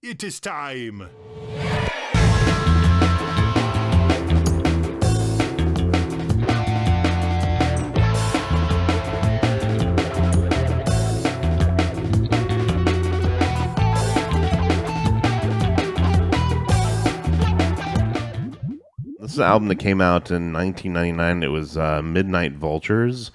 It is time. This is an album that came out in 1999. It was Midnight Vultures.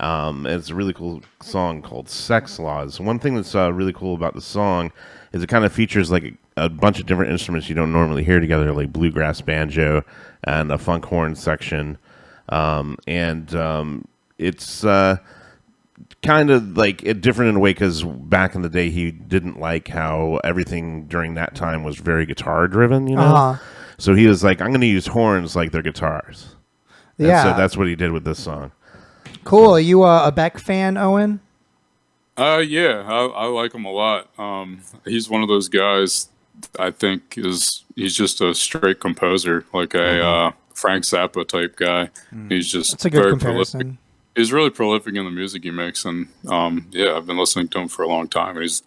It's a really cool song called Sex Laws. One thing that's really cool about the song is it kind of features like a bunch of different instruments you don't normally hear together, like bluegrass banjo and a funk horn section. It's kind of like different in a way because back in the day he didn't like how everything during that time was very guitar driven, you know? Uh-huh. So he was like, I'm going to use horns like they're guitars. Yeah. And so that's what he did with this song. Cool. Are you a Beck fan, Owen? Yeah, I like him a lot. He's one of those guys. I think he's just a straight composer, like a Frank Zappa type guy. He's just That's a good very comparison. prolific. He's really prolific in the music he makes, and yeah, I've been listening to him for a long time. And he's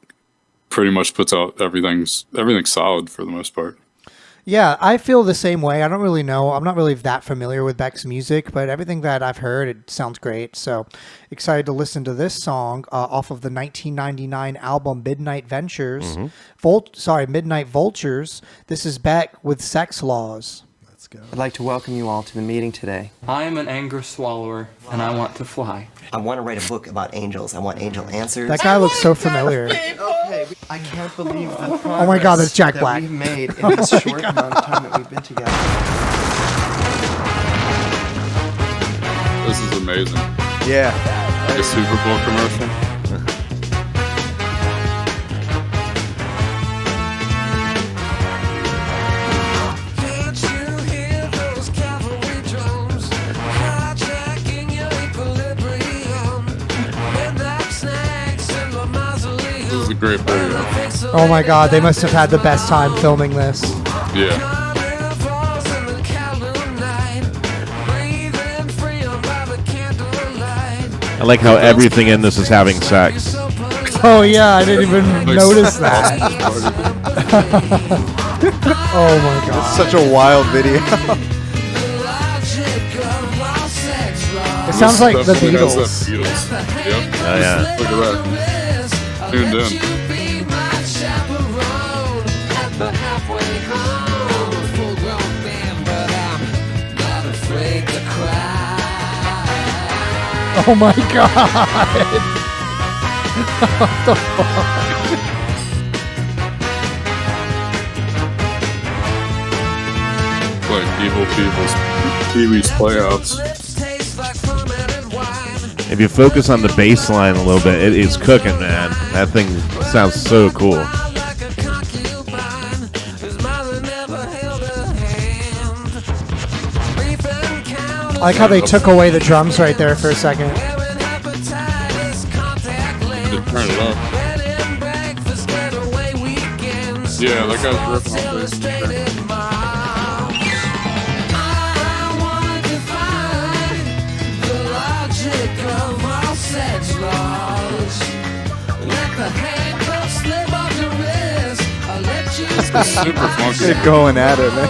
pretty much puts out everything's solid for the most part. Yeah, I feel the same way. I don't really know. I'm not really that familiar with Beck's music, but everything that I've heard, it sounds great. So excited to listen to this song off of the 1999 album Midnight Ventures. Midnight Vultures. This is Beck with Sex Laws. Let's go. I'd like to welcome you all to the meeting today. I am an anger swallower, and I want to fly. I want to write a book about angels. I want angel answers. That guy looks so familiar. Okay, I can't believe the progress Oh my God, that's Jack that Black. we've made in this short amount of time that we've been together. This is amazing. Yeah. Like a Super Bowl commercial. This is a great video. Oh my God, they must have had the best time filming this. Yeah. I like how everything in this is having sex. Oh yeah, I didn't even notice that. Oh my God. It's such a wild video. It sounds like the Definitely has that Beatles. Beatles. Yep. Oh, yeah. Look at that. Tuned in. Oh my God. What the fuck? Like Evil People's Pee-wee's Playhouse. If you focus on the bass line a little bit, it is cooking, man. That thing sounds so cool. I like how they took away the drums right there for a second. Just turn it up. Yeah, that guy's ripping on bass. It's super funky. They're going at it, man.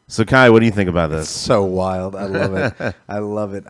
So, Kai, what do you think about this? So wild. I love it. I love it.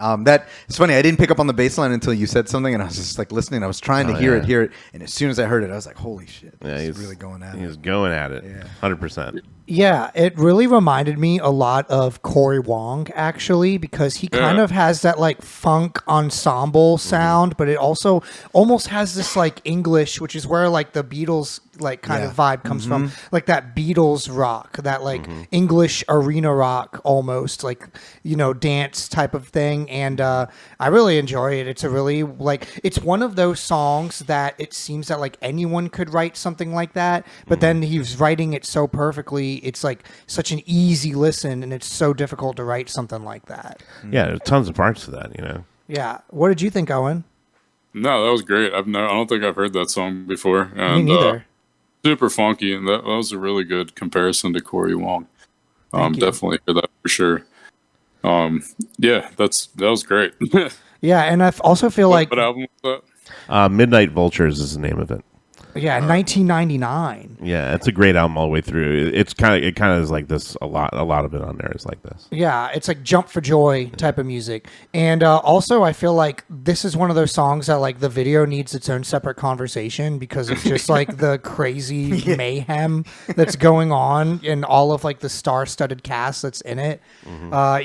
It's funny. I didn't pick up on the bass line until you said something, and I was just like listening. I was trying to hear it. And as soon as I heard it, I was like, holy shit. Yeah, He's really going at it. He's going at it. Yeah. 100%. Yeah, it really reminded me a lot of Corey Wong, actually, because he kind of has that like funk ensemble sound, but it also almost has this like English, which is where like the Beatles like kind of vibe comes from, like that Beatles rock, that like English arena rock almost, like, you know, dance type of thing. And I really enjoy it. It's a really like, it's one of those songs that it seems that like anyone could write something like that, but then he's writing it so perfectly. It's like such an easy listen, and it's so difficult to write something like that. Yeah, there's tons of parts to that, you know. Yeah. What did you think, Owen? No, that was great. I don't think I've heard that song before. And, Me neither. super funky, and that was a really good comparison to Corey Wong. Definitely hear that for sure. Yeah, that was great. Yeah, and I also feel like what album was Midnight Vultures is the name of it. 1999. Yeah, it's a great album all the way through. It kind of is like this. A lot of it on there is like this. Yeah, it's like jump for joy type of music. And also, I feel like this is one of those songs that like the video needs its own separate conversation because of just like the crazy mayhem that's going on and all of like the star-studded cast that's in it.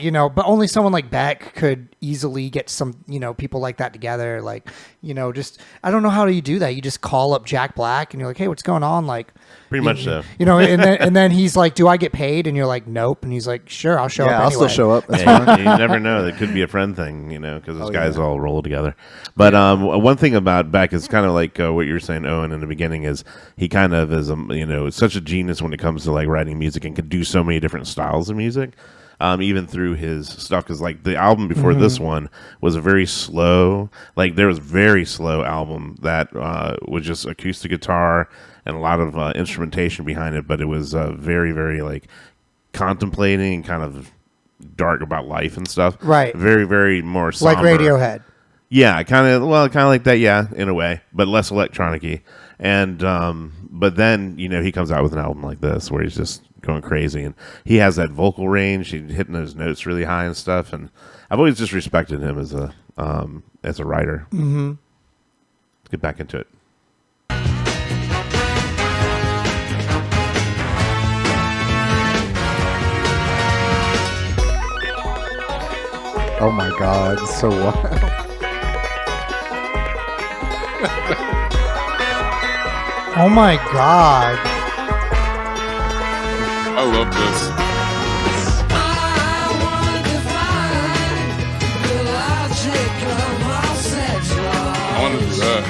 You know, but only someone like Beck could easily get some, you know, people like that together. Like, you know, just I don't know how do you do that. You just call up Jack Black and you're like, hey, what's going on? Like, Pretty much so. You know, and then he's like, do I get paid? And you're like, nope. And he's like, sure, I'll show up anyway. I'll still show up. That's Yeah, fine. you never know. It could be a friend thing, you know, because those guys all roll together. But one thing about Beck is kind of like what you were saying, Owen, in the beginning is he kind of is, you know, such a genius when it comes to like writing music and could do so many different styles of music. Even through his stuff, because like the album before this one was a very slow, like there was very slow album that was just acoustic guitar and a lot of instrumentation behind it, but it was very, very like contemplating and kind of dark about life and stuff. Right. Very, very more somber. Like Radiohead. Yeah, kind of like that, yeah, in a way, but less electronic-y. And but then, you know, he comes out with an album like this where he's just going crazy, and he has that vocal range, he's hitting those notes really high and stuff, and I've always just respected him as a writer. Mm-hmm. Let's get back into it. Oh my God, so wild. Oh my God. I love this. I want to do that.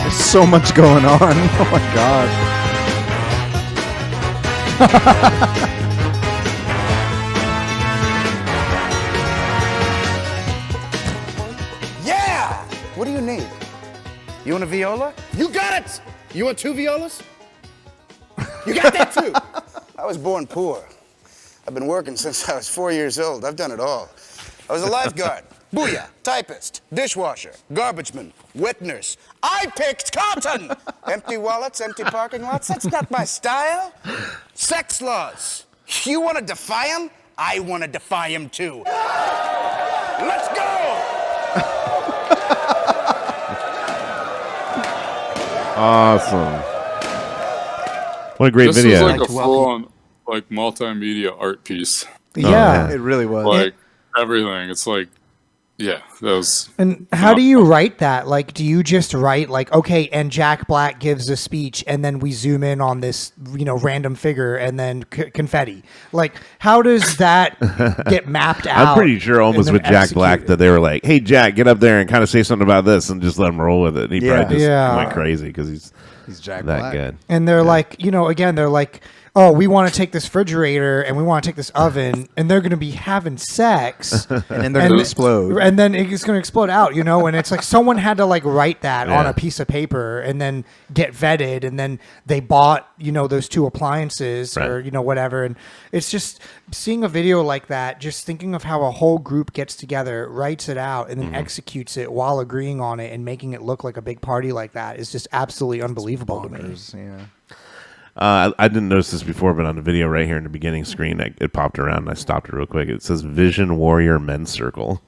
There's so much going on. Oh my God. Yeah! What do you need? You want a viola? You got it! You want 2 violas? You got that too! I was born poor. I've been working since I was 4 years old. I've done it all. I was a lifeguard, booyah, typist, dishwasher, garbage man, wet nurse. I picked cotton! Empty wallets, empty parking lots, that's not my style. Sex laws. You want to defy them? I want to defy them too. Let's go! Awesome. What a great This video. was like a full-on like multimedia art piece. Yeah. It really was. Like everything. It's like, yeah, that was. And how do you write that? Like, do you just write like, okay, and Jack Black gives a speech, and then we zoom in on this, you know, random figure, and then confetti? Like, how does that get mapped out? I'm pretty sure almost with Jack Black that they were like, hey, Jack, get up there and kind of say something about this and just let him roll with it. And he probably just went crazy because he's Jack that Black. good. And they're like, you know, again, they're like, oh, we want to take this refrigerator and we want to take this oven, and they're going to be having sex. And then they're going to explode. And then it's going to explode out, you know? And it's like someone had to like write that on a piece of paper and then get vetted. And then they bought, you know, those 2 appliances or, you know, whatever. And it's just seeing a video like that, just thinking of how a whole group gets together, writes it out, and then executes it while agreeing on it and making it look like a big party like that is just absolutely unbelievable to me. Yeah. I didn't notice this before, but on the video right here in the beginning screen, it popped around and I stopped it real quick. It says Vision Warrior Men's Circle.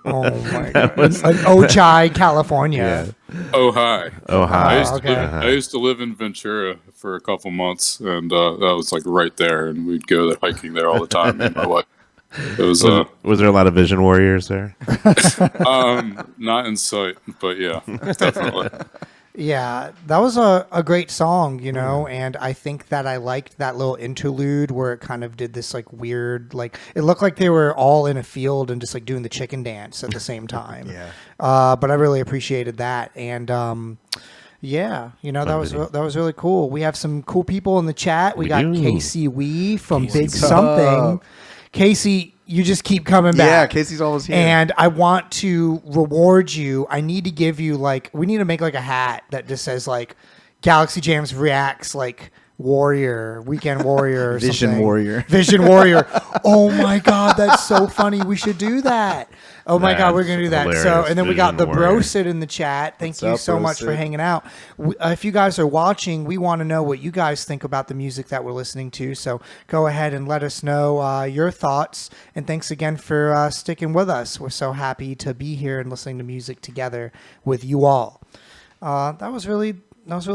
Oh my god! In Ojai, California. Oh hi. Okay. I used to live in Ventura for a couple months, and that was like right there, and we'd go there hiking there all the time. Me and my wife. It was Was there a lot of Vision Warriors there? not in sight, but yeah, definitely. Yeah, that was a great song, you know, and I think that I liked that little interlude where it kind of did this like weird, like it looked like they were all in a field and just like doing the chicken dance at the same time. Yeah. But I really appreciated that, and yeah, you know, that was really cool. We have some cool people in the chat. We got do. Casey Wee from Big What's up? Something. Casey, you just keep coming back. Yeah, Casey's always here. And I want to reward you. I need to give you we need to make like a hat that just says like Galaxy Jams reacts like Warrior, Weekend Warrior, or Vision something. Warrior. Vision Warrior. Oh my God, that's so funny. We should do that. Oh my God, we're gonna do that. That's So, hilarious. and then we got the Vision Warrior. Brosid in the chat. Thank What's you up, so much for Brosid? hanging out. If you guys are watching, we want to know what you guys think about the music that we're listening to. So go ahead and let us know your thoughts. And thanks again for sticking with us. We're so happy to be here and listening to music together with you all. That was really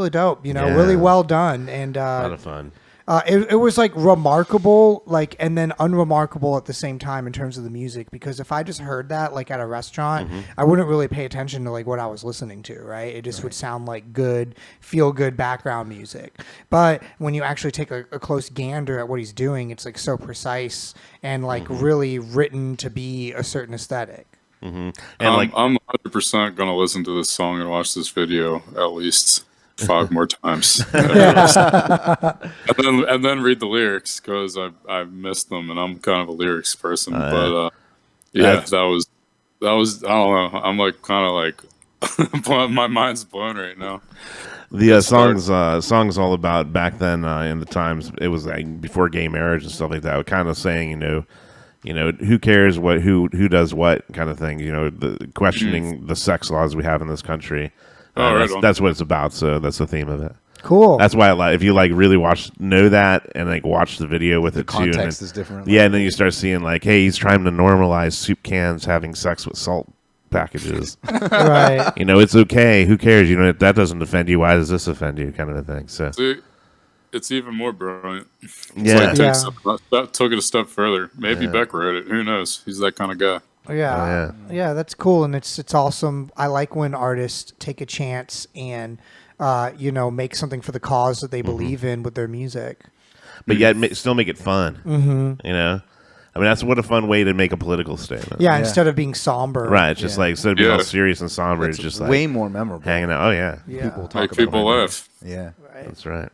dope. You know, Yeah. really well done. And A lot of fun. it was like remarkable, like, and then unremarkable at the same time in terms of the music. Because if I just heard that like at a restaurant, I wouldn't really pay attention to like what I was listening to. Right? It just would sound like good, feel good background music. But when you actually take a close gander at what he's doing, it's like so precise and like really written to be a certain aesthetic. And like, I'm 100% gonna listen to this song and watch this video at least 5 more times, and then read the lyrics because I missed them, and I'm kind of a lyrics person. But yeah, that was I don't know. I'm like kind of like my mind's blown right now. the songs all about back then in the times, it was like before gay marriage and stuff like that, kind of saying, you know, who cares who does what kind of thing, you know, the questioning the sex laws we have in this country. That's what it's about. So that's the theme of it. Cool. That's why I like, if you like really know that and like watch the video with it too. Context And is different. Yeah, and then you start seeing like, hey, he's trying to normalize soup cans having sex with salt packages. Right. You know, it's okay. Who cares? You know, if that doesn't offend you, why does this offend you? Kind of a thing. So See, it's even more brilliant. It's yeah, that took it a step further. Maybe Beck wrote it. Who knows? He's that kind of guy. Yeah. Yeah, that's cool, and it's awesome. I like when artists take a chance and you know, make something for the cause that they believe in with their music. but yet still make it fun. You know, I mean, that's what a fun way to make a political statement. Yeah, instead of being somber. Right. It's just like instead of being all serious and somber, it's just like way more memorable. hanging out. Oh yeah, People talk Make about people it. laugh. Yeah. that's right.